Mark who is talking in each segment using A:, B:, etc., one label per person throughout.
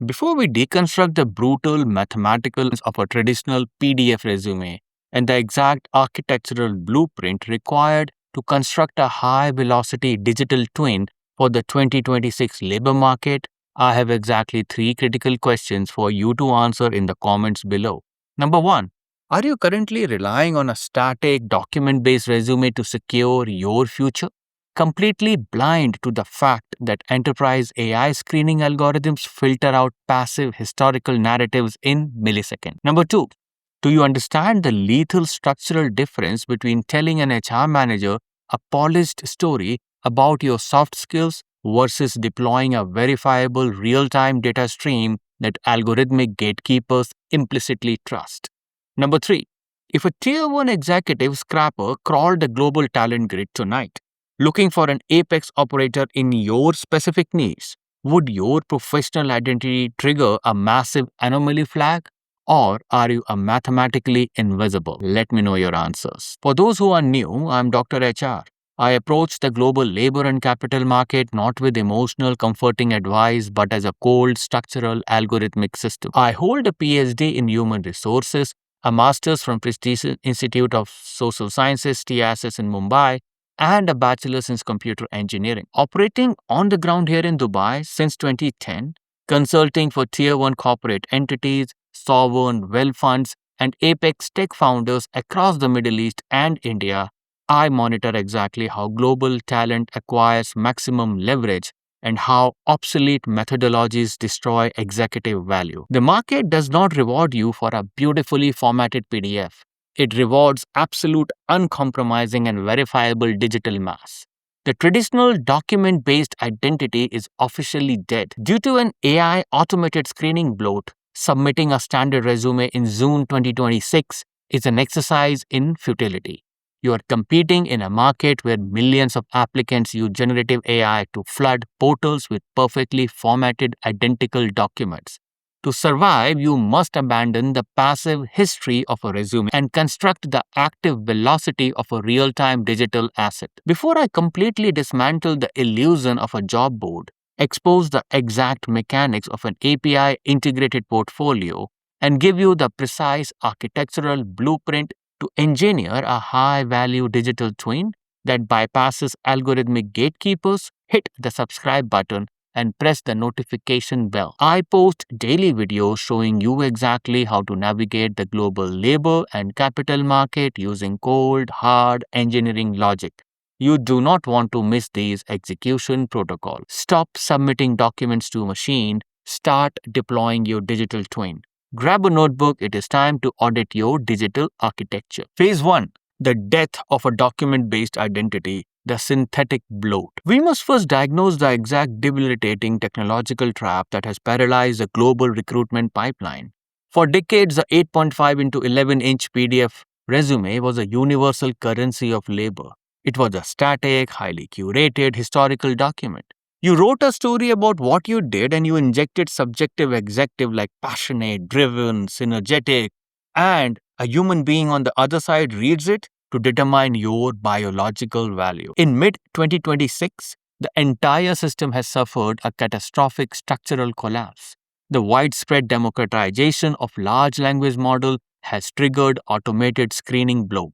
A: Before we deconstruct the brutal mathematical of a traditional PDF resume and the exact architectural blueprint required to construct a high velocity digital twin for the 2026 labor market, I have exactly three critical questions for you to answer in the comments below. Number one, are you currently relying on a static document based resume to secure your future? Completely blind to the fact that enterprise AI screening algorithms filter out passive historical narratives in milliseconds. Number two, do you understand the lethal structural difference between telling an HR manager a polished story about your soft skills versus deploying a verifiable real time data stream that algorithmic gatekeepers implicitly trust? Number three, if a tier 1 executive scrapper crawled the global talent grid tonight, looking for an apex operator in your specific niche, would your professional identity trigger a massive anomaly flag? Or are you a mathematically invisible? Let me know your answers. For those who are new, I'm Dr. HR. I approach the global labor and capital market not with emotional, comforting advice, but as a cold, structural, algorithmic system. I hold a PhD in human resources, a master's from prestigious Institute of Social Sciences, TISS in Mumbai, and a bachelor's in computer engineering. Operating on the ground here in Dubai since 2010, consulting for tier 1 corporate entities, sovereign wealth funds, and apex tech founders across the Middle East and India, I monitor exactly how global talent acquires maximum leverage and how obsolete methodologies destroy executive value. The market does not reward you for a beautifully formatted PDF. It rewards absolute, uncompromising, and verifiable digital mass. The traditional document based identity is officially dead. Due to an AI automated screening bloat, submitting a standard resume in June 2026 is an exercise in futility. You are competing in a market where millions of applicants use generative AI to flood portals with perfectly formatted identical documents. To survive, you must abandon the passive history of a resume and construct the active velocity of a real time digital asset. Before I completely dismantle the illusion of a job board, expose the exact mechanics of an API integrated portfolio, and give you the precise architectural blueprint to engineer a high value digital twin that bypasses algorithmic gatekeepers, hit the subscribe button and press the notification bell. I post daily videos showing you exactly how to navigate the global labor and capital market using cold, hard engineering logic. You do not want to miss these execution protocols. Stop submitting documents to a machine. Start deploying your digital twin. Grab a notebook. It is time to audit your digital architecture. Phase 1. The death of a document-based identity, the synthetic bloat. We must first diagnose the exact debilitating technological trap that has paralyzed the global recruitment pipeline. For decades, the 8.5 into 11-inch PDF resume was a universal currency of labor. It was a static, highly curated historical document. You wrote a story about what you did and you injected subjective adjective like passionate, driven, synergetic, and a human being on the other side reads it to determine your biological value. In mid 2026, the entire system has suffered a catastrophic structural collapse. The widespread democratization of large language model has triggered automated screening bloat.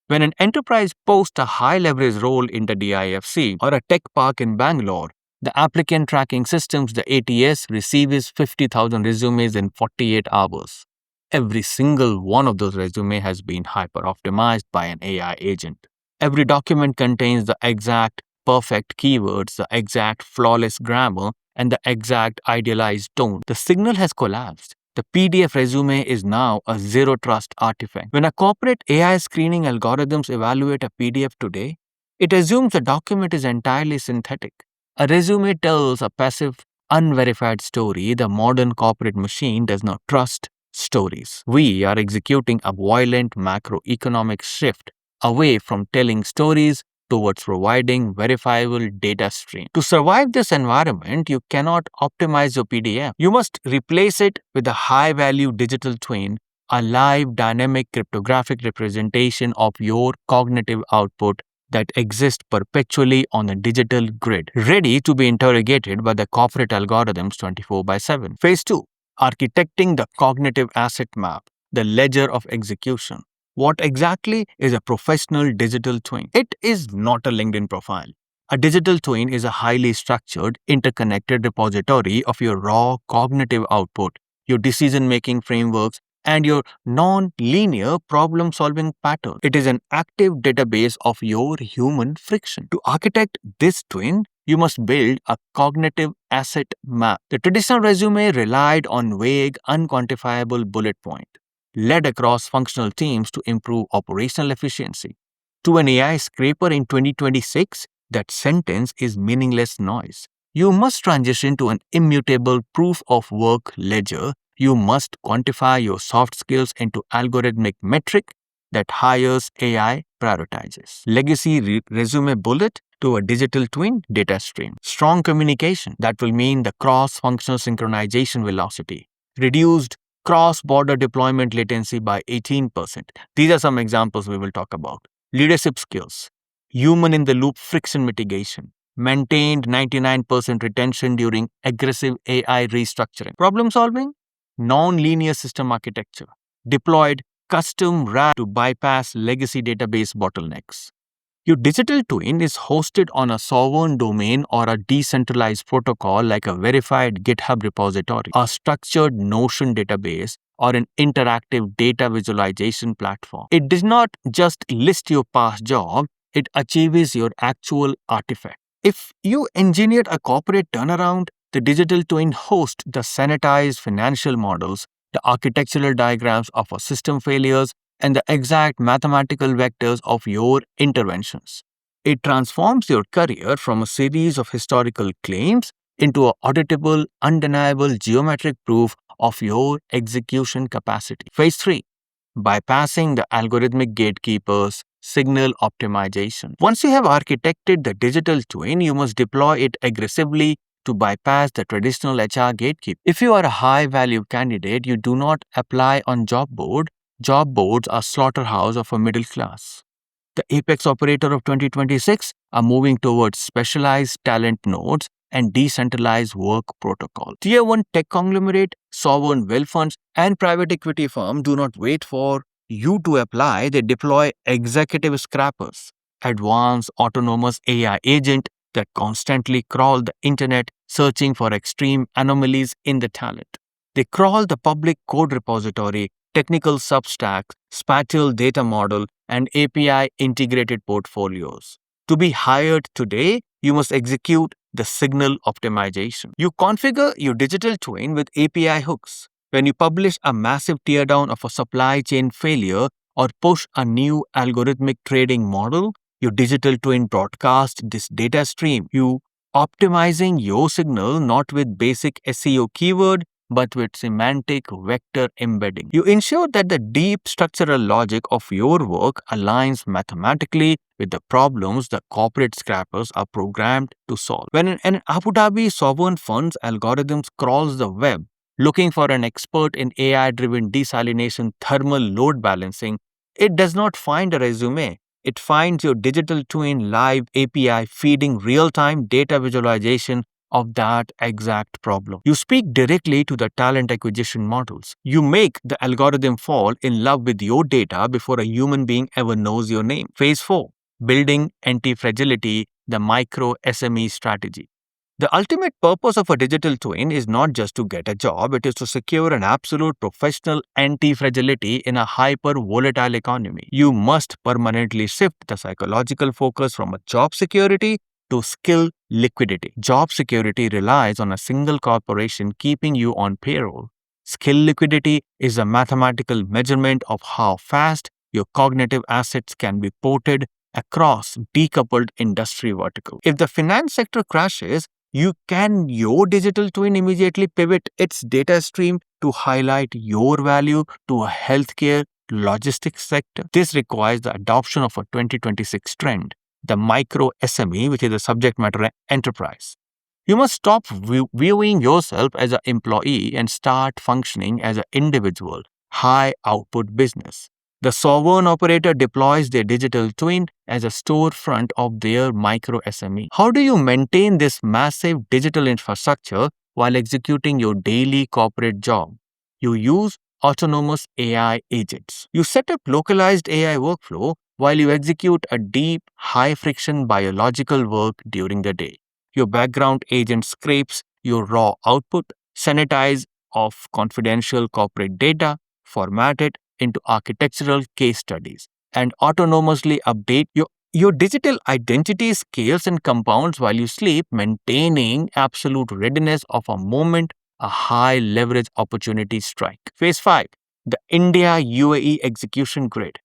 A: When an enterprise posts a high leverage role in the DIFC or a tech park in Bangalore, the applicant tracking systems, the ATS, receives 50,000 resumes in 48 hours. Every single one of those resumes has been hyper-optimized by an AI agent. Every document contains the exact perfect keywords, the exact flawless grammar, and the exact idealized tone. The signal has collapsed. The PDF resume is now a zero-trust artifact. When a corporate AI screening algorithms evaluate a PDF today, it assumes the document is entirely synthetic. A resume tells a passive, unverified story. The modern corporate machine does not trust stories. We are executing a violent macroeconomic shift away from telling stories towards providing verifiable data stream. To survive this environment, you cannot optimize your PDF. You must replace it with a high-value digital twin, a live dynamic cryptographic representation of your cognitive output that exist perpetually on a digital grid, ready to be interrogated by the corporate algorithms 24 by 7. Phase 2. Architecting the cognitive asset map, the ledger of execution. What exactly is a professional digital twin? It is not a LinkedIn profile. A digital twin is a highly structured, interconnected repository of your raw cognitive output, your decision making frameworks, and your non-linear problem-solving pattern. It is an active database of your human friction. To architect this twin, you must build a cognitive asset map. The traditional resume relied on vague, unquantifiable bullet points, led across functional teams to improve operational efficiency. To an AI scraper in 2026, that sentence is meaningless noise. You must transition to an immutable proof of work ledger. You must quantify your soft skills into algorithmic metric that hires AI prioritizes. Legacy resume bullet to a digital twin data stream. Strong communication, that will mean the cross-functional synchronization velocity. Reduced cross-border deployment latency by 18%. These are some examples we will talk about. Leadership skills, human in the loop friction mitigation, maintained 99% retention during aggressive AI restructuring. Problem solving, non-linear system architecture, deployed custom RAG to bypass legacy database bottlenecks. Your digital twin is hosted on a sovereign domain or a decentralized protocol like a verified GitHub repository, a structured Notion database, or an interactive data visualization platform. It does not just list your past job, it achieves your actual artifact. If you engineered a corporate turnaround, the digital twin hosts the sanitized financial models, the architectural diagrams of a system failures, and the exact mathematical vectors of your interventions. It transforms your career from a series of historical claims into an auditable, undeniable geometric proof of your execution capacity. Phase 3. Bypassing the algorithmic gatekeepers, signal optimization. Once you have architected the digital twin, you must deploy it aggressively to bypass the traditional HR gatekeeper. If you are a high-value candidate, you do not apply on job board. Job boards are slaughterhouse of a middle class. The apex operator of 2026 are moving towards specialized talent nodes and decentralized work protocol. Tier 1 tech conglomerate, sovereign wealth funds, and private equity firms do not wait for you to apply. They deploy executive scrappers, advanced autonomous AI agent that constantly crawl the internet searching for extreme anomalies in the talent. They crawl the public code repository, technical substacks, spatial data model, and API integrated portfolios. To be hired today, you must execute the signal optimization. You configure your digital twin with API hooks. When you publish a massive teardown of a supply chain failure or push a new algorithmic trading model, your digital twin broadcasts this data stream. You optimizing your signal not with basic SEO keyword, but with semantic vector embedding. You ensure that the deep structural logic of your work aligns mathematically with the problems the corporate scrappers are programmed to solve. When an Abu Dhabi sovereign funds algorithms crawls the web looking for an expert in AI-driven desalination thermal load balancing, it does not find a resume. It finds your digital twin live API feeding real-time data visualization of that exact problem. You speak directly to the talent acquisition models. You make the algorithm fall in love with your data before a human being ever knows your name. Phase 4. Building Antifragility, the Micro-SME strategy. The ultimate purpose of a digital twin is not just to get a job, it is to secure an absolute professional anti-fragility in a hyper-volatile economy. You must permanently shift the psychological focus from a job security to skill liquidity. Job security relies on a single corporation keeping you on payroll. Skill liquidity is a mathematical measurement of how fast your cognitive assets can be ported across decoupled industry verticals. If the finance sector crashes, your digital twin immediately pivot its data stream to highlight your value to a healthcare logistics sector. This requires the adoption of a 2026 trend, the micro-SME, which is a subject matter enterprise. You must stop viewing yourself as an employee and start functioning as an individual, high output business. The sovereign operator deploys their digital twin as a storefront of their micro-SME. How do you maintain this massive digital infrastructure while executing your daily corporate job? You use autonomous AI agents. You set up localized AI workflow while you execute a deep, high-friction biological work during the day. Your background agent scrapes your raw output, sanitize of confidential corporate data, format it into architectural case studies, and autonomously update your digital identity scales and compounds while you sleep, maintaining absolute readiness of a moment a high leverage opportunity strike. Phase 5, the India UAE execution grid.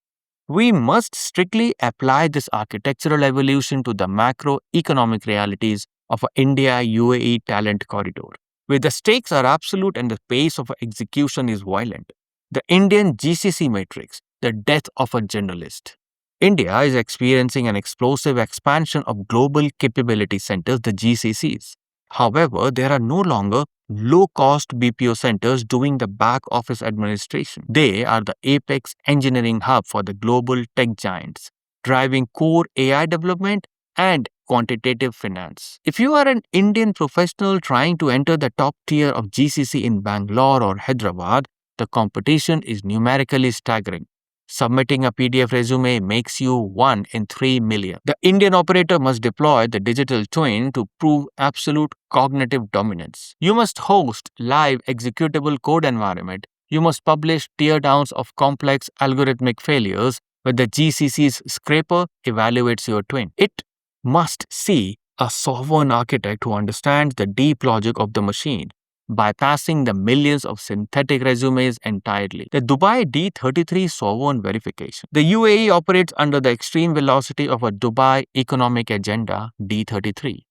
A: We must strictly apply this architectural evolution to the macroeconomic realities of a India UAE talent corridor, where the stakes are absolute and the pace of execution is violent. The Indian GCC matrix, the death of a journalist. India is experiencing an explosive expansion of global capability centers, the GCCs. However, there are no longer low cost BPO centers doing the back office administration. They are the apex engineering hub for the global tech giants, driving core AI development and quantitative finance. If you are an Indian professional trying to enter the top tier of GCC in Bangalore or Hyderabad, the competition is numerically staggering. Submitting a PDF resume makes you 1 in 3 million. The Indian operator must deploy the digital twin to prove absolute cognitive dominance. You must host live executable code environment. You must publish teardowns of complex algorithmic failures where the GCC's scraper evaluates your twin. It must see a sovereign architect who understands the deep logic of the machine, bypassing the millions of synthetic resumes entirely. The Dubai D33 sovereign verification. The UAE operates under the extreme velocity of a Dubai Economic Agenda D33.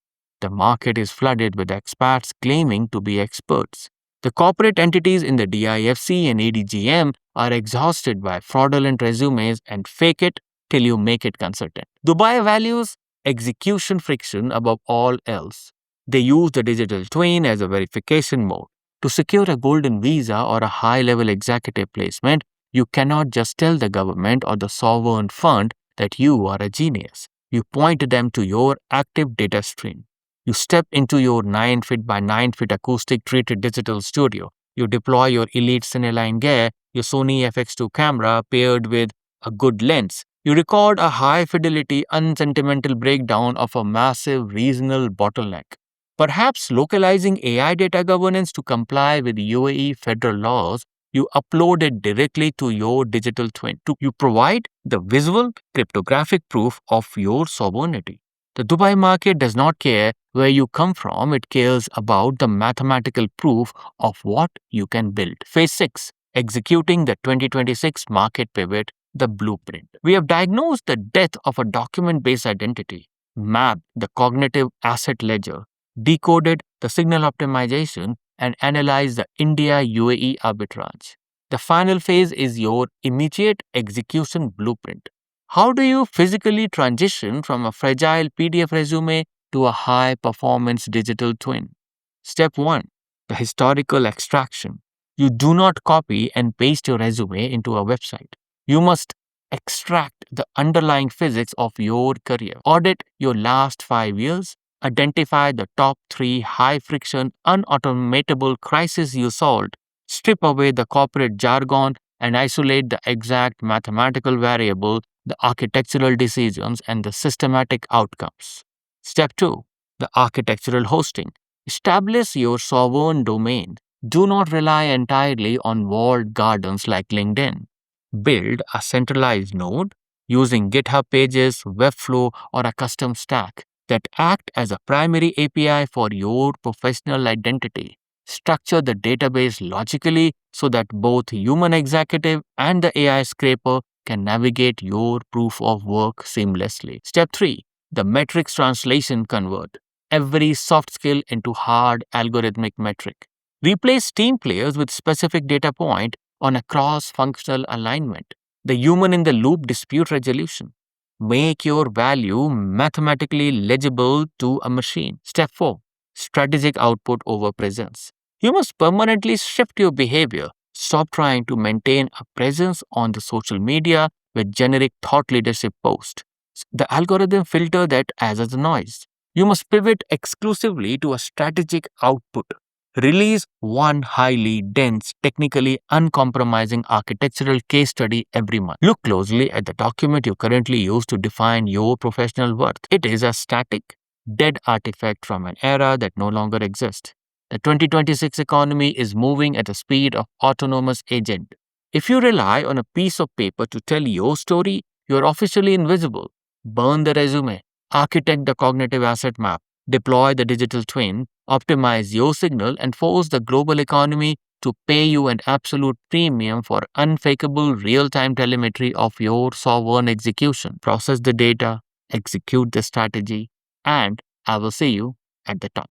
A: The market is flooded with expats claiming to be experts. The corporate entities in the DIFC and ADGM are exhausted by fraudulent resumes and fake it till you make it consultant. Dubai values execution friction above all else. They use the digital twin as a verification mode. To secure a golden visa or a high-level executive placement, you cannot just tell the government or the sovereign fund that you are a genius. You point them to your active data stream. You step into your 9 feet by 9 feet acoustic treated digital studio. You deploy your elite Cineline gear, your Sony FX2 camera paired with a good lens. You record a high-fidelity, unsentimental breakdown of a massive regional bottleneck. Perhaps localizing AI data governance to comply with UAE federal laws, you upload it directly to your digital twin. You provide the visual cryptographic proof of your sovereignty. The Dubai market does not care where you come from, it cares about the mathematical proof of what you can build. Phase 6, executing the 2026 market pivot, the blueprint. We have diagnosed the death of a document-based identity, mapped the cognitive asset ledger, decoded the signal optimization, and analyzed the India-UAE arbitrage. The final phase is your immediate execution blueprint. How do you physically transition from a fragile PDF resume to a high-performance digital twin? Step 1, the historical extraction. You do not copy and paste your resume into a website. You must extract the underlying physics of your career. Audit your last 5 years. Identify the top 3 high-friction, unautomatable crises you solved. Strip away the corporate jargon and isolate the exact mathematical variable, the architectural decisions, and the systematic outcomes. Step 2, the architectural hosting. Establish your sovereign domain. Do not rely entirely on walled gardens like LinkedIn. Build a centralized node using GitHub Pages, Webflow, or a custom stack that act as a primary API for your professional identity. Structure the database logically so that both human executive and the AI scraper can navigate your proof of work seamlessly. Step 3, the metrics translation convert every soft skill into hard algorithmic metric. Replace team players with specific data point on a cross-functional alignment. The human in the loop dispute resolution. Make your value mathematically legible to a machine. Step 4, strategic output over presence. You must permanently shift your behavior Stop trying to maintain a presence on the social media with generic thought leadership posts. The algorithm filter that as a noise. You must pivot exclusively to a strategic output. Release one highly dense, technically uncompromising architectural case study every month. Look closely at the document you currently use to define your professional worth. It is a static, dead artifact from an era that no longer exists. The 2026 economy is moving at the speed of autonomous agent. If you rely on a piece of paper to tell your story, you are officially invisible. Burn the resume, architect the cognitive asset map, deploy the digital twin, optimize your signal, and force the global economy to pay you an absolute premium for unfakeable real time telemetry of your sovereign execution. Process the data, execute the strategy, and I will see you at the top.